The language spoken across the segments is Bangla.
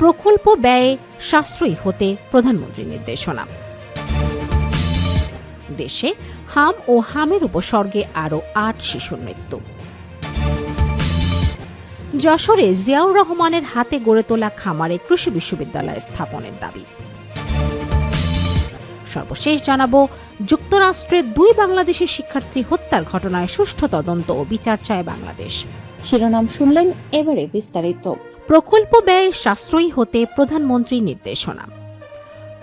প্রকল্প ব্যয়ে সাশ্রয়ী হতে প্রধানমন্ত্রীর নির্দেশনা। দেশে হাম ও হামের উপসর্গে আরও ৮ শিশুর মৃত্যু। যশোরে জিয়াউর রহমানের হাতে গড়ে তোলা খামারে কৃষি বিশ্ববিদ্যালয় স্থাপনের দাবি। সর্বশেষ জানাবো, যুক্তরাষ্ট্রের 2 বাংলাদেশি শিক্ষার্থী হত্যার ঘটনায় সুষ্ঠু তদন্ত ও বিচার চায় বাংলাদেশ। শিরোনাম শুনলেন, এবারে বিস্তারিত। প্রকল্প ব্যয় সাশ্রয়ী হতে প্রধানমন্ত্রীর নির্দেশনা।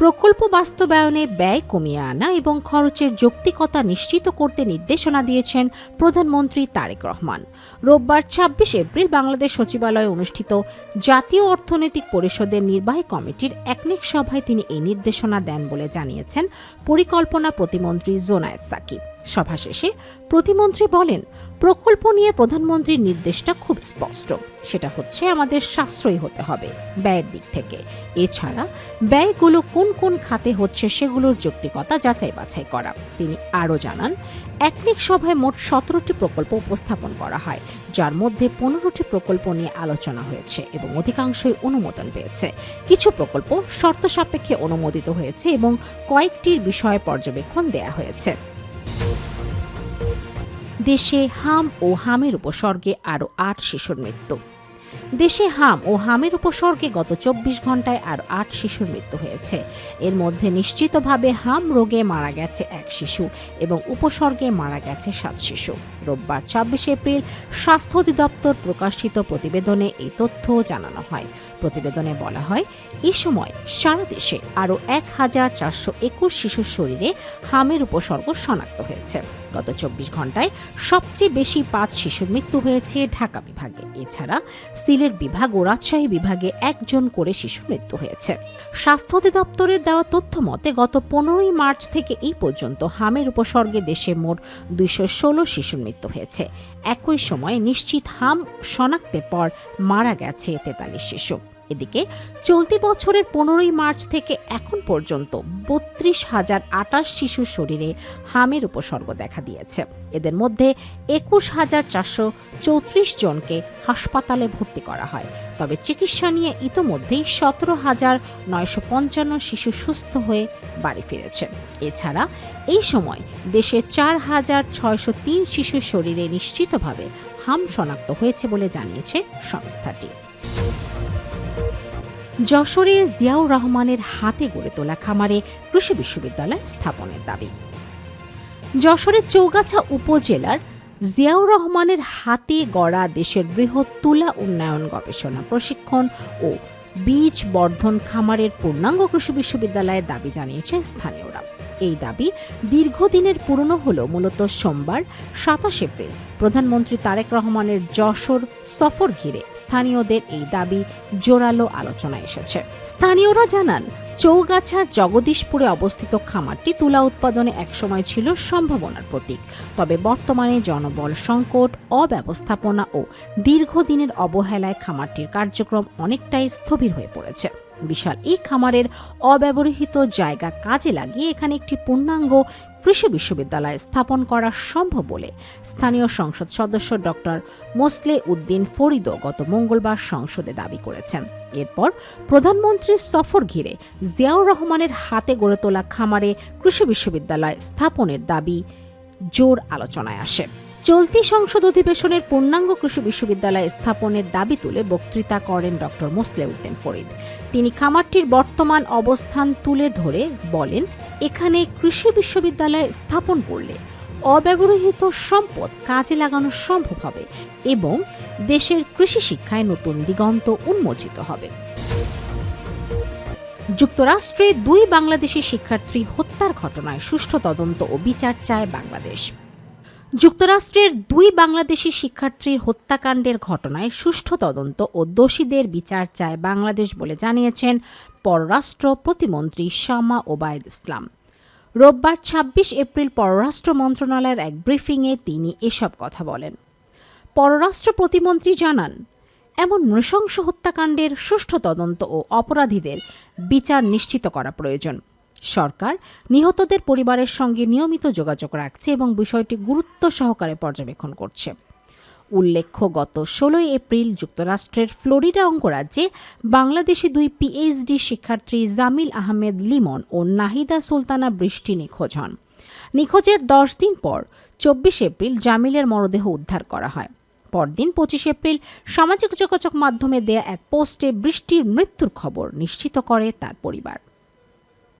প্রকল্প বাস্তবায়নে ব্যয় কমিয়ে আনা এবং খরচের যৌক্তিকতা নিশ্চিত করতে নির্দেশনা দিয়েছেন প্রধানমন্ত্রী তারেক রহমান। রোববার ২৬ এপ্রিল বাংলাদেশ সচিবালয়ে অনুষ্ঠিত জাতীয় অর্থনৈতিক পরিষদের নির্বাহী কমিটির একনেক সভায় তিনি এই নির্দেশনা দেন বলে জানিয়েছেন পরিকল্পনা প্রতিমন্ত্রী জোনায়েদ সাকিব। সভা শেষে প্রতিমন্ত্রী বলেন, প্রকল্প নিয়ে প্রধানমন্ত্রীর নির্দেশটা খুব স্পষ্ট। সেটা হচ্ছে আমাদের সাশ্রয়ী হতে হবে ব্যয়ের দিক থেকে। এছাড়া ব্যয়গুলো কোন কোন খাতে হচ্ছে সেগুলোর যৌক্তিকতা যাচাই বাছাই করা। তিনি আরও জানান, একনেক সভায় মোট 17টি প্রকল্প উপস্থাপন করা হয়, যার মধ্যে 15টি প্রকল্প নিয়ে আলোচনা হয়েছে এবং অধিকাংশই অনুমোদন পেয়েছে। কিছু প্রকল্প শর্ত সাপেক্ষে অনুমোদিত হয়েছে এবং কয়েকটির বিষয়ে পর্যবেক্ষণ দেয়া হয়েছে। দেশে হাম ও হামের উপসর্গে আরও ৮ শিশুর মৃত্যু। দেশে হাম ও হামের উপসর্গে গত 24 ঘন্টায় আরও ৮ শিশুর মৃত্যু হয়েছে। এর মধ্যে নিশ্চিতভাবে হাম রোগে মারা গেছে 1 শিশু এবং উপসর্গে মারা গেছে 7 শিশু। রোববার ২৬ এপ্রিল স্বাস্থ্য অধিদপ্তর প্রকাশিত প্রতিবেদনে এই তথ্য জানানো হয়। প্রতিবেদনে বলা হয়, এই সময় সারা দেশে আরও ১,৪২১ শিশুর শরীরে হামের উপসর্গ শনাক্ত হয়েছে। গত 24 ঘন্টায় সবচেয়ে বেশি 5 শিশুর মৃত্যু হয়েছে ঢাকা বিভাগে। এছাড়া সিলেট বিভাগ ও রাজশাহী বিভাগে 1 জন করে শিশুর মৃত্যু হয়েছে। স্বাস্থ্য অধিদপ্তরের দেওয়া তথ্য মতে গত 15 মার্চ থেকে এই পর্যন্ত হামের উপসর্গে দেশে মোট 216 শিশুর মৃত্যু হয়েছে। একই সময়ে নিশ্চিত হাম শনাক্তের পর মারা গেছে 43 শিশু। এদিকে চলতি বছরের 15 মার্চ থেকে এখন পর্যন্ত 32,028 শিশুর শরীরে হামের উপসর্গ দেখা দিয়েছে। এদের মধ্যে 21,434 জনকে হাসপাতালে ভর্তি করা হয়। তবে চিকিৎসা নিয়ে ইতোমধ্যেই 17,955 শিশু সুস্থ হয়ে বাড়ি ফিরেছে। এছাড়া এই সময় দেশে 4,603 শিশুর শরীরে নিশ্চিতভাবে হাম শনাক্ত হয়েছে বলে জানিয়েছে সংস্থাটি। যশোরে জিয়াউর রহমানের হাতে গড়ে তোলা খামারে কৃষি বিশ্ববিদ্যালয় স্থাপনের দাবি। যশোরের চৌগাছা উপজেলার জিয়াউর রহমানের হাতে গড়া দেশের বৃহৎ তুলা উন্নয়ন, গবেষণা, প্রশিক্ষণ ও বীজ বর্ধন খামারের পূর্ণাঙ্গ কৃষি বিশ্ববিদ্যালয়ের দাবি জানিয়েছে স্থানীয়রা। এই দাবি দীর্ঘদিনের পুরনো হলেও মূলত সোমবার ২৭ এপ্রিল প্রধানমন্ত্রী তারেক রহমানের যশোর সফর ঘিরে স্থানীয়দের এই দাবি জোরালো আলোচনায় এসেছে। স্থানীয়রা জানান, চৌগাছার জগদীশপুরে অবস্থিত খামারটি তুলা উৎপাদনে একসময় ছিল সম্ভাবনার প্রতীক। তবে বর্তমানে জনবল সংকট, অব্যবস্থাপনা ও দীর্ঘদিনের অবহেলায় খামারটির কার্যক্রম অনেকটাই স্থবির হয়ে পড়েছে। বিশাল এই খামারের অব্যবহৃত জায়গা কাজে লাগিয়ে এখানে একটি পূর্ণাঙ্গ কৃষি বিশ্ববিদ্যালয় স্থাপন করা সম্ভব বলে স্থানীয় সংসদ সদস্য ডক্টর মোসলে উদ্দিন ফরিদও গত মঙ্গলবার সংসদে দাবি করেছেন। এরপর প্রধানমন্ত্রীর সফর ঘিরে জিয়াউর রহমানের হাতে গড়ে তোলা খামারে কৃষি বিশ্ববিদ্যালয় স্থাপনের দাবি জোর আলোচনায় আসে। চলতি সংসদ অধিবেশনের পূর্ণাঙ্গ কৃষি বিশ্ববিদ্যালয় স্থাপনের দাবি তুলে বক্তৃতা করেন ডক্টর মোসলে উদ্দিন ফরিদ। তিনি খামারটির বর্তমান অবস্থান তুলে ধরে বলেন, এখানে কৃষি বিশ্ববিদ্যালয় স্থাপন করলে অব্যবহৃত সম্পদ কাজে লাগানো সম্ভব হবে এবং দেশের কৃষি শিক্ষায় নতুন দিগন্ত উন্মোচিত হবে। যুক্তরাষ্ট্রে 2 বাংলাদেশি শিক্ষার্থী হত্যার ঘটনায় সুষ্ঠু তদন্ত ও বিচার চায় বাংলাদেশ। যুক্তরাষ্ট্রের 2 বাংলাদেশি শিক্ষার্থীর হত্যাকাণ্ডের ঘটনায় সুষ্ঠু তদন্ত ও দোষীদের বিচার চায় বাংলাদেশ বলে জানিয়েছেন পররাষ্ট্র প্রতিমন্ত্রী শামা ওবায়দ ইসলাম। রোববার ২৬ এপ্রিল পররাষ্ট্র মন্ত্রণালয়ের এক ব্রিফিংয়ে তিনি এসব কথা বলেন। পররাষ্ট্র প্রতিমন্ত্রী জানান, এমন নৃশংস হত্যাকাণ্ডের সুষ্ঠু তদন্ত ও অপরাধীদের বিচার নিশ্চিত করা প্রয়োজন। সরকার নিহতদের পরিবারের সঙ্গে নিয়মিত যোগাযোগ রাখছে এবং বিষয়টি গুরুত্ব সহকারে পর্যবেক্ষণ করছে। উল্লেখ্য গত 16 এপ্রিল যুক্তরাষ্ট্রের ফ্লোরিডা অঙ্গরাজ্যে বাংলাদেশি 2 পিএইচডি শিক্ষার্থী জামিল আহমেদ লিমন ও নাহিদা সুলতানা বৃষ্টি নিখোঁজ হন। নিখোঁজের 10 দিন পর 24 এপ্রিল জামিলের মরদেহ উদ্ধার করা হয়। পরদিন 25 এপ্রিল সামাজিক যোগাযোগ মাধ্যমে দেয়া এক পোস্টে বৃষ্টির মৃত্যুর খবর নিশ্চিত করে তার পরিবার।